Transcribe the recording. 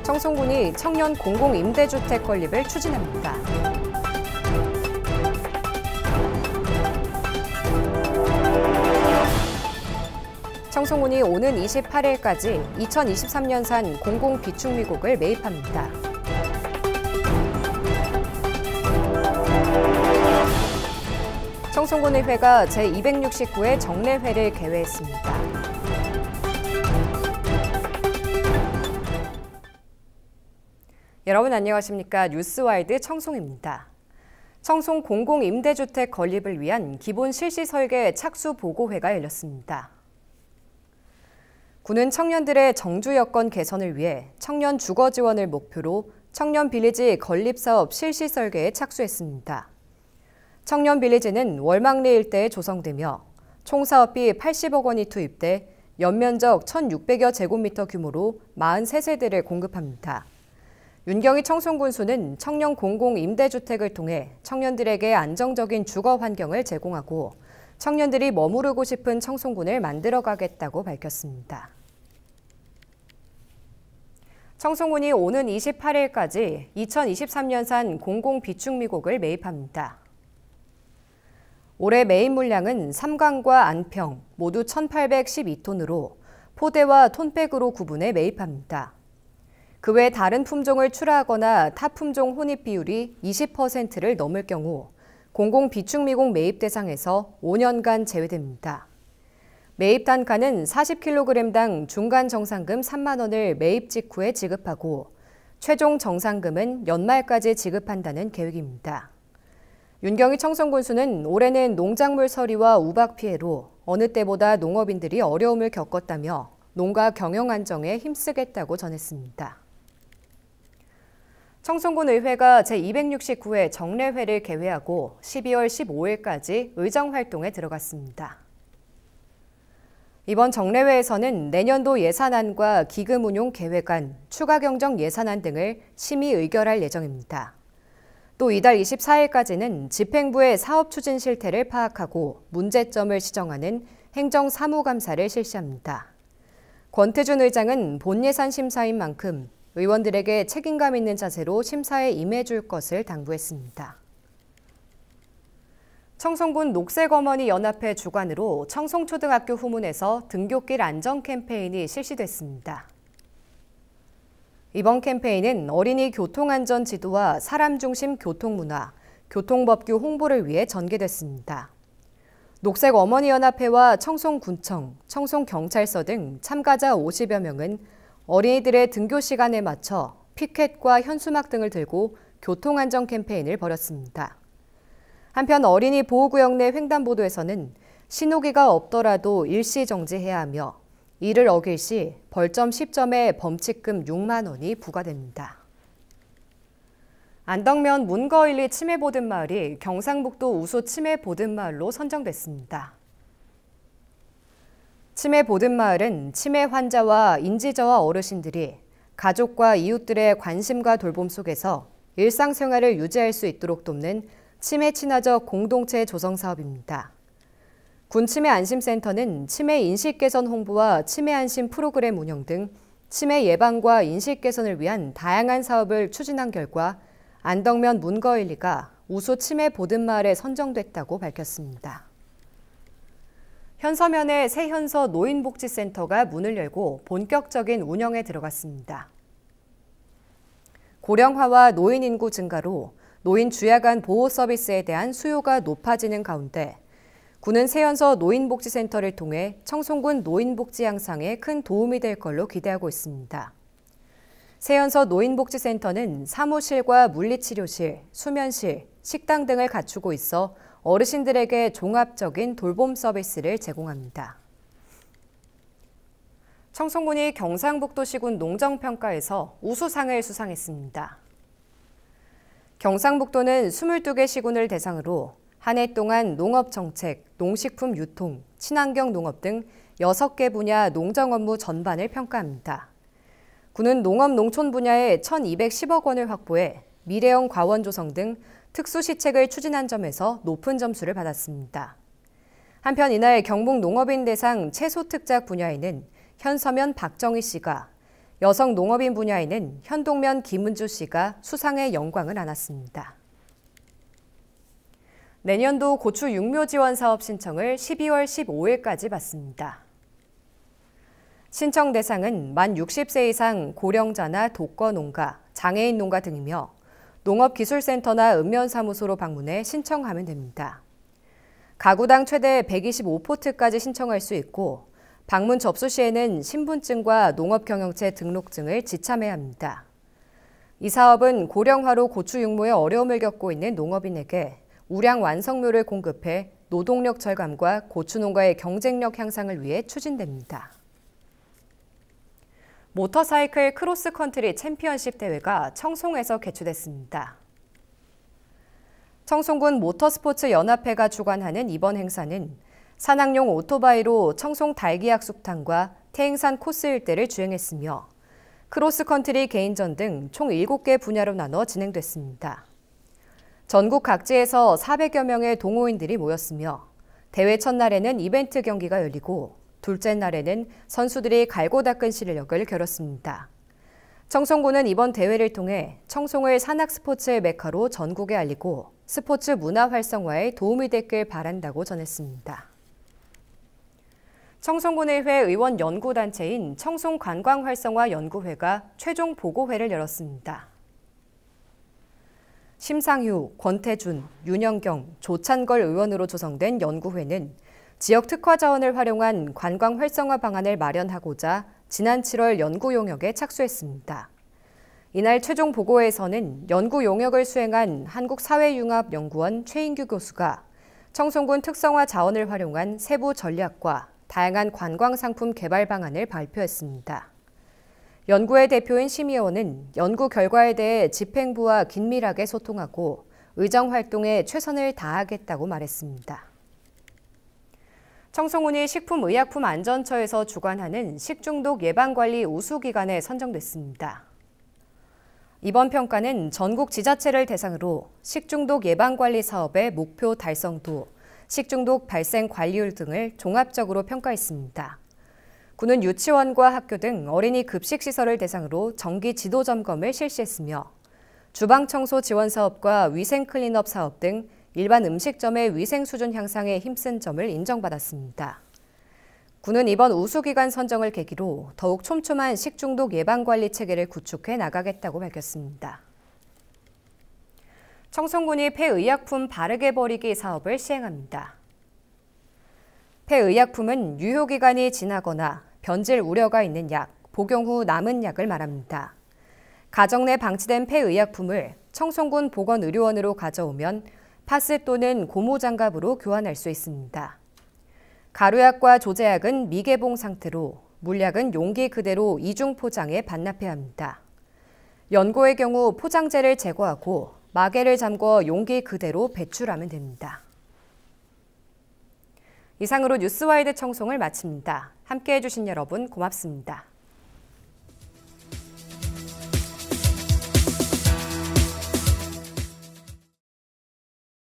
청송군이 청년 공공임대주택 건립을 추진합니다. 청송군이 오는 28일까지 2023년산 공공비축미국을 매입합니다. 청송군의회가 제269회 정례회를 개회했습니다. 여러분 안녕하십니까? 뉴스와이드 청송입니다. 청송 공공임대주택 건립을 위한 기본 실시 설계 착수 보고회가 열렸습니다. 군은 청년들의 정주 여건 개선을 위해 청년 주거 지원을 목표로 청년 빌리지 건립 사업 실시 설계에 착수했습니다. 청년 빌리지는 월망리 일대에 조성되며 총 사업비 80억 원이 투입돼 연면적 1,600여 제곱미터 규모로 43세대를 공급합니다. 윤경희 청송군수는 청년 공공임대주택을 통해 청년들에게 안정적인 주거 환경을 제공하고 청년들이 머무르고 싶은 청송군을 만들어가겠다고 밝혔습니다. 청송군이 오는 28일까지 2023년산 공공비축미국을 매입합니다. 올해 매입 물량은 삼강과 안평 모두 1,812톤으로 포대와 톤백으로 구분해 매입합니다. 그 외 다른 품종을 출하하거나 타 품종 혼입 비율이 20%를 넘을 경우 공공비축미국 매입 대상에서 5년간 제외됩니다. 매입 단가는 40kg당 중간 정상금 3만 원을 매입 직후에 지급하고 최종 정상금은 연말까지 지급한다는 계획입니다. 윤경희 청송군수는 올해는 농작물 서리와 우박 피해로 어느 때보다 농업인들이 어려움을 겪었다며 농가 경영 안정에 힘쓰겠다고 전했습니다. 청송군 의회가 제269회 정례회를 개회하고 12월 15일까지 의정활동에 들어갔습니다. 이번 정례회에서는 내년도 예산안과 기금운용 계획안, 추가경정 예산안 등을 심의 의결할 예정입니다. 또 이달 24일까지는 집행부의 사업 추진 실태를 파악하고 문제점을 시정하는 행정사무감사를 실시합니다. 권태준 의장은 본예산 심사인 만큼 의원들에게 책임감 있는 자세로 심사에 임해줄 것을 당부했습니다. 청송군 녹색어머니 연합회 주관으로 청송초등학교 후문에서 등굣길 안전 캠페인이 실시됐습니다. 이번 캠페인은 어린이 교통안전 지도와 사람 중심 교통문화, 교통법규 홍보를 위해 전개됐습니다. 녹색어머니연합회와 청송군청, 청송경찰서 등 참가자 50여 명은 어린이들의 등교 시간에 맞춰 피켓과 현수막 등을 들고 교통안전 캠페인을 벌였습니다. 한편 어린이 보호구역 내 횡단보도에서는 신호기가 없더라도 일시 정지해야 하며 이를 어길 시 벌점 10점에 범칙금 6만 원이 부과됩니다. 안덕면 문거1리 치매보듬마을이 경상북도 우수 치매보듬마을로 선정됐습니다. 치매보듬마을은 치매 환자와 인지저하 어르신들이 가족과 이웃들의 관심과 돌봄 속에서 일상생활을 유지할 수 있도록 돕는 치매 친화적 공동체 조성 사업입니다. 군 치매 안심센터는 치매 인식 개선 홍보와 치매 안심 프로그램 운영 등 치매 예방과 인식 개선을 위한 다양한 사업을 추진한 결과 안덕면 문거1리가 우수 치매 보듬마을에 선정됐다고 밝혔습니다. 현서면의 새현서 노인복지센터가 문을 열고 본격적인 운영에 들어갔습니다. 고령화와 노인 인구 증가로 노인 주야간 보호 서비스에 대한 수요가 높아지는 가운데 군은 새현서 노인복지센터를 통해 청송군 노인복지 향상에 큰 도움이 될 걸로 기대하고 있습니다. 새현서 노인복지센터는 사무실과 물리치료실, 수면실, 식당 등을 갖추고 있어 어르신들에게 종합적인 돌봄 서비스를 제공합니다. 청송군이 경상북도시군 농정평가에서 우수상을 수상했습니다. 경상북도는 22개 시군을 대상으로 한 해 동안 농업정책, 농식품 유통, 친환경 농업 등 6개 분야 농정 업무 전반을 평가합니다. 군은 농업 농촌 분야에 1,210억 원을 확보해 미래형 과원 조성 등 특수시책을 추진한 점에서 높은 점수를 받았습니다. 한편 이날 경북 농업인 대상 채소 특작 분야에는 현서면 박정희 씨가 여성 농업인 분야에는 현동면 김은주 씨가 수상의 영광을 안았습니다. 내년도 고추 육묘 지원 사업 신청을 12월 15일까지 받습니다. 신청 대상은 만 60세 이상 고령자나 독거농가, 장애인 농가 등이며 농업기술센터나 읍면사무소로 방문해 신청하면 됩니다. 가구당 최대 125포트까지 신청할 수 있고 방문 접수 시에는 신분증과 농업경영체 등록증을 지참해야 합니다. 이 사업은 고령화로 고추 육모에 어려움을 겪고 있는 농업인에게 우량 완성묘를 공급해 노동력 절감과 고추 농가의 경쟁력 향상을 위해 추진됩니다. 모터사이클 크로스컨트리 챔피언십 대회가 청송에서 개최됐습니다. 청송군 모터스포츠 연합회가 주관하는 이번 행사는 산악용 오토바이로 청송 달기약숙탕과 태행산 코스 일대를 주행했으며 크로스컨트리 개인전 등 총 7개 분야로 나눠 진행됐습니다. 전국 각지에서 400여 명의 동호인들이 모였으며 대회 첫날에는 이벤트 경기가 열리고 둘째 날에는 선수들이 갈고 닦은 실력을 겨뤘습니다. 청송군은 이번 대회를 통해 청송을 산악 스포츠의 메카로 전국에 알리고 스포츠 문화 활성화에 도움이 됐길 바란다고 전했습니다. 청송군의회 의원 연구단체인 청송관광활성화연구회가 최종 보고회를 열었습니다. 심상휴, 권태준, 윤영경, 조찬걸 의원으로 조성된 연구회는 지역 특화 자원을 활용한 관광 활성화 방안을 마련하고자 지난 7월 연구 용역에 착수했습니다. 이날 최종 보고회에서는 연구 용역을 수행한 한국사회융합연구원 최인규 교수가 청송군 특성화 자원을 활용한 세부 전략과 다양한 관광 상품 개발 방안을 발표했습니다. 연구회 대표인 심의원은 연구 결과에 대해 집행부와 긴밀하게 소통하고 의정 활동에 최선을 다하겠다고 말했습니다. 청송군이 식품의약품안전처에서 주관하는 식중독 예방관리 우수기관에 선정됐습니다. 이번 평가는 전국 지자체를 대상으로 식중독 예방관리 사업의 목표 달성도, 식중독 발생 관리율 등을 종합적으로 평가했습니다. 군은 유치원과 학교 등 어린이 급식시설을 대상으로 정기 지도 점검을 실시했으며 주방청소 지원 사업과 위생 클린업 사업 등 일반 음식점의 위생 수준 향상에 힘쓴 점을 인정받았습니다. 군은 이번 우수기관 선정을 계기로 더욱 촘촘한 식중독 예방관리 체계를 구축해 나가겠다고 밝혔습니다. 청송군이 폐의약품 바르게 버리기 사업을 시행합니다. 폐의약품은 유효기간이 지나거나 변질 우려가 있는 약, 복용 후 남은 약을 말합니다. 가정 내 방치된 폐의약품을 청송군 보건의료원으로 가져오면 파스 또는 고무장갑으로 교환할 수 있습니다. 가루약과 조제약은 미개봉 상태로, 물약은 용기 그대로 이중 포장해 반납해야 합니다. 연고의 경우 포장재를 제거하고 마개를 잠궈 용기 그대로 배출하면 됩니다. 이상으로 뉴스와이드 청송을 마칩니다. 함께해 주신 여러분 고맙습니다.